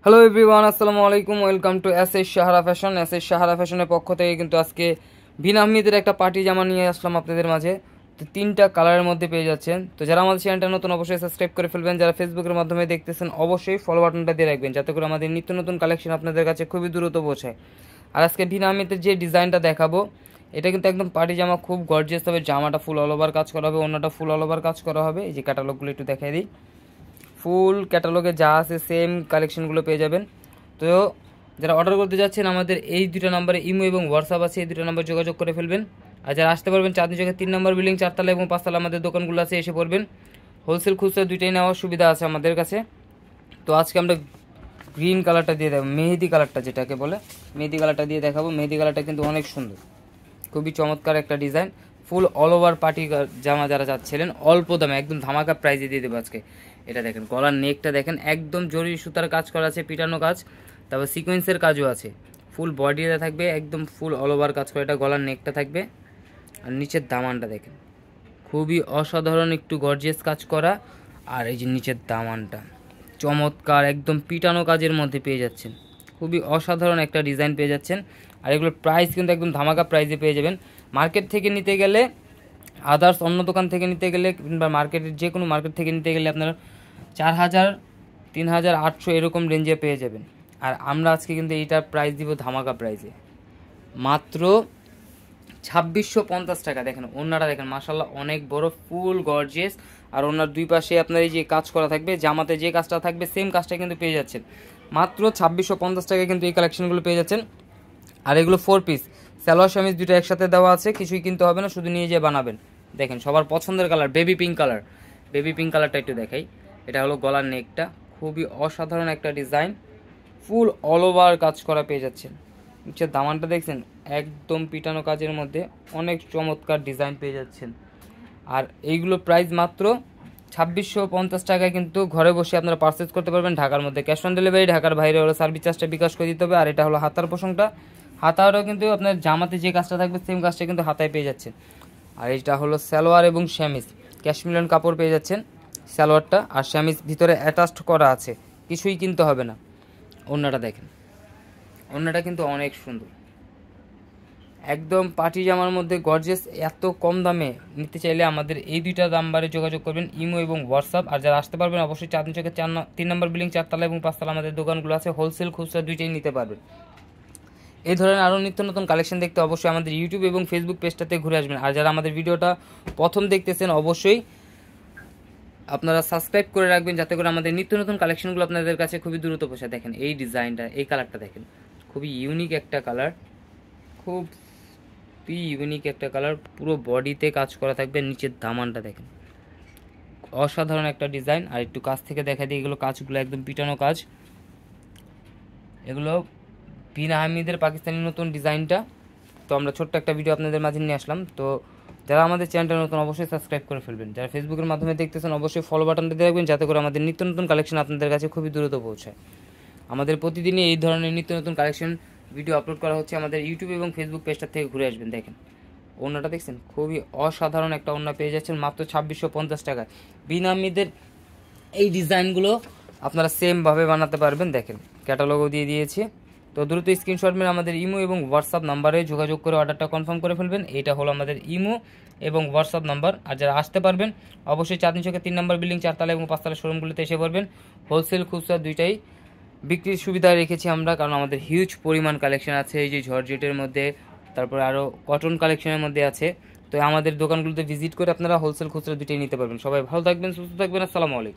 Hello everyone, আসসালামু আলাইকুম। Welcome to S Sahara fashion. Sahara ফ্যাশনের পক্ষ থেকে কিন্তু আজকে বিন আহমেদের একটা পার্টি জামা নিয়ে আসলাম আপনাদের মাঝে। তো 3টা কালারের মধ্যে পেয়ে যাচ্ছেন। তো যারা আমাদের চ্যানেলটা নতুন অবশ্যই সাবস্ক্রাইব করে ফেলবেন, যারা ফেসবুকের মাধ্যমে দেখতেছেন অবশ্যই ফলো বাটনটা দিয়ে রাখবেন, যাতে করে আমাদের নিত্য নতুন কালেকশন আপনাদের কাছে খুবই দ্রুত পৌঁছায়। আর আজকে বিন আহমেদের যে ডিজাইনটা দেখাবো, এটা কিন্তু একদম পার্টি জামা, খুব গর্জিয়াস হবে। জামাটা ফুল অল ওভার কাজ করা হবে, অন্যটা ফুল অল ওভার কাজ করা হবে। এই যে ক্যাটালগুলো একটু দেখাই দিই। ফুল ক্যাটালগে যা আছে সেম কালেকশনগুলো পেয়ে যাবেন। তো যারা অর্ডার করতে যাচ্ছেন, আমাদের এই দুটো নাম্বারে ইমো এবং হোয়াটসঅ্যাপ আছে, এই দুটো নাম্বার যোগাযোগ করে ফেলবেন। আর যারা আসতে পারবেন, চাঁদনী চকের 3 নম্বর বিল্ডিং 4 তলা এবং 5 তলা আমাদের দোকানগুলো আছে, এসে পড়বেন। হোলসেল খুচরা দুইটাই নেওয়ার সুবিধা আছে আমাদের কাছে। তো আজকে আমরা গ্রিন কালারটা দিয়ে দেবো, মেহেদি কালারটা যেটাকে বলে, মেহেদি কালারটা দিয়ে দেখাবো। মেহেদি কালারটা কিন্তু অনেক সুন্দর, খুবই চমৎকার একটা ডিজাইন। ফুল অল ওভার পার্টি জামা যারা চাচ্ছিলেন অল্প দামে একদম ধামাকা প্রাইজে দিয়ে দেবো আজকে। এটা দেখেন, গলার নেকটা দেখেন, একদম জরি সুতার কাজ করা আছে, পিটানো কাজ, তারপর সিকোয়েন্সের কাজও আছে। ফুল বডিতে থাকবে, একদম ফুল অল ওভার কাজ করা। এটা গলার নেকটা থাকবে। আর নিচের দামানটা দেখেন, খুবই অসাধারণ একটু গর্জিয়াস কাজ করা। আর এই যে নিচের দামানটা চমৎকার, একদম পিটানো কাজের মধ্যে পেয়ে যাচ্ছেন। খুবই অসাধারণ একটা ডিজাইন পেয়ে যাচ্ছেন। আর এগুলোর প্রাইস কিন্তু একদম ধামাকা প্রাইসে পেয়ে যাবেন। মার্কেট থেকে নিতে গেলে, আদার্স অন্য দোকান থেকে নিতে গেলে, কিংবা মার্কেটের যে কোনো মার্কেট থেকে নিতে গেলে আপনারা 4,000, 3,800 এরকম রেঞ্জে পেয়ে যাবেন। আর আমরা আজকে কিন্তু এইটার প্রাইস দিব ধামাকা প্রাইসে, মাত্র 2650 টাকা। দেখেন ওড়নাটা দেখেন, মাশাল্লাহ অনেক বড়, ফুল গর্জিয়াস। আর ওনার দুই পাশে আপনার এই যে কাজ করা থাকবে, জামাতে যে কাজটা থাকবে সেম কাজটা কিন্তু পেয়ে যাচ্ছেন মাত্র 2650 টাকায়। কিন্তু এই কালেকশনগুলো পেয়ে যাচ্ছেন। আর এগুলো 4 পিস, সালোয়ার কামিজ দুটো একসাথে দেওয়া আছে, কিছুই কিনতে হবে না, শুধু নিয়ে যেয়ে বানাবেন। দেখেন সবার পছন্দের colour baby pink colour. Baby pink কালারটা একটু দেখাই। এটা হলো গলার নেকটা, খুবই অসাধারণ একটা ডিজাইন, ফুল অল ওভার কাজ করা পেয়ে যাচ্ছেন। নিচের দামানটা দেখছেন, একদম পিটানো কাজের মধ্যে অনেক চমৎকার ডিজাইন পেয়ে যাচ্ছেন। আর এইগুলো প্রাইস মাত্র 2650 টাকায় কিন্তু ঘরে বসে আপনারা পারচেজ করতে পারবেন ঢাকার মধ্যে। ক্যাশ অন ডেলিভারি, ঢাকার বাইরে হলো সার্ভিস চার্জটা বিকাশ করে দিতে হবে। আর এটা হলো হাতার পোষণটা, হাতারও কিন্তু আপনার জামাতে যে কাজটা থাকবে সেম কাজটা কিন্তু হাতায় পেয়ে যাচ্ছেন। আর এইটা হলো সালোয়ার এবং শ্যামিজ, ক্যাশমিলন কাপড় পেয়ে যাচ্ছেন সালোয়ারটা। আর শ্যামিজ ভিতরে অ্যাটাচড করা আছে, কিছুই কিনতে হবে না। ওড়নাটা দেখেন, ওড়নাটা কিন্তু অনেক সুন্দর, একদম পার্টি জামার মধ্যে গর্জিয়াস। এত কম দামে নিতে চাইলে আমাদের এই দুইটা নাম্বারে যোগাযোগ করবেন, ইমো এবং হোয়াটসঅ্যাপ। আর যারা আসতে পারবেন অবশ্যই চাঁদনী চকের 3 নম্বর বিল্ডিং 4 তলা এবং 5 তলা আমাদের দোকানগুলো আছে, হোলসেল খুচরা দুইটাই নিতে পারবেন। এই ধরনের আরও নিত্য নতুন কালেকশন দেখতে অবশ্যই আমাদের ইউটিউব এবং ফেসবুক পেজটাতে ঘুরে আসবেন। আর যারা আমাদের ভিডিওটা প্রথম দেখতেছেন অবশ্যই আপনারা সাবস্ক্রাইব করে রাখবেন, যাতে করে আমাদের নিত্য নতুন কালেকশনগুলো আপনাদের কাছে খুবই দ্রুত পৌঁছায়। দেখেন এই ডিজাইনটা, এই কালারটা দেখেন, খুবই ইউনিক একটা কালার, খুব ইউনিক একটা কালার। পুরো বডিতে কাজ করা থাকবে, নিচের দামানটা দেখেন, অসাধারণ একটা ডিজাইন। আর একটু কাছ থেকে দেখা দিই, এগুলো কাজগুলো একদম পিটানো কাজ। এগুলো বিন আহমেদের পাকিস্তানি নতুন ডিজাইনটা। তো আমরা ছোট্ট একটা ভিডিও আপনাদের মাঝে নিয়ে আসলাম। তো যারা আমাদের চ্যানেলটা নতুন অবশ্যই সাবস্ক্রাইব করে ফেলবেন, যারা ফেসবুকের মাধ্যমে দেখতেছেন অবশ্যই ফলো বাটনটা দিয়ে রাখবেন, যাতে করে আমাদের নিত্য নতুন কালেকশন আপনাদের কাছে খুবই দ্রুত পৌঁছায়। আমাদের প্রতিদিনই এই ধরনের নিত্য নতুন কালেকশন ভিডিও আপলোড করা হচ্ছে, আমাদের ইউটিউব এবং ফেসবুক পেজটা থেকে ঘুরে আসবেন। দেখেন ওড়নাটা দেখছেন, খুবই অসাধারণ একটা ওড়না পেয়ে যাচ্ছেন মাত্র 2650 টাকায়। বিন আহমেদের এই ডিজাইনগুলো আপনারা সেমভাবে বানাতে পারবেন। দেখেন ক্যাটালগও দিয়ে দিয়েছি। তো দ্রুত স্ক্রিনশট মেরে আমাদের ইমো এবং হোয়াটসঅ্যাপ নাম্বারে যোগাযোগ করে অর্ডারটা কনফার্ম করে ফেলবেন। এটা হলো আমাদের ইমো এবং হোয়াটসঅ্যাপ নাম্বার। আর যারা আসতে পারবেন অবশ্যই চাঁদনী চকের 3 নম্বর বিল্ডিং 4 তলা এবং 5 তলা শোরুমগুলোতে এসে পড়বেন। হোলসেল খুচরা দুইটাই বিক্রির সুবিধা রেখেছি আমরা, কারণ আমাদের হিউজ পরিমাণ কালেকশন আছে। এই যে জর্জেটের মধ্যে, তারপরে আরও কটন কালেকশনের মধ্যে আছে। তো আমাদের দোকানগুলোতে ভিজিট করে আপনারা হোলসেল খুচরা দুইটাই নিতে পারবেন। সবাই ভালো থাকবেন, সুস্থ থাকবেন, আসসালামু আলাইকুম।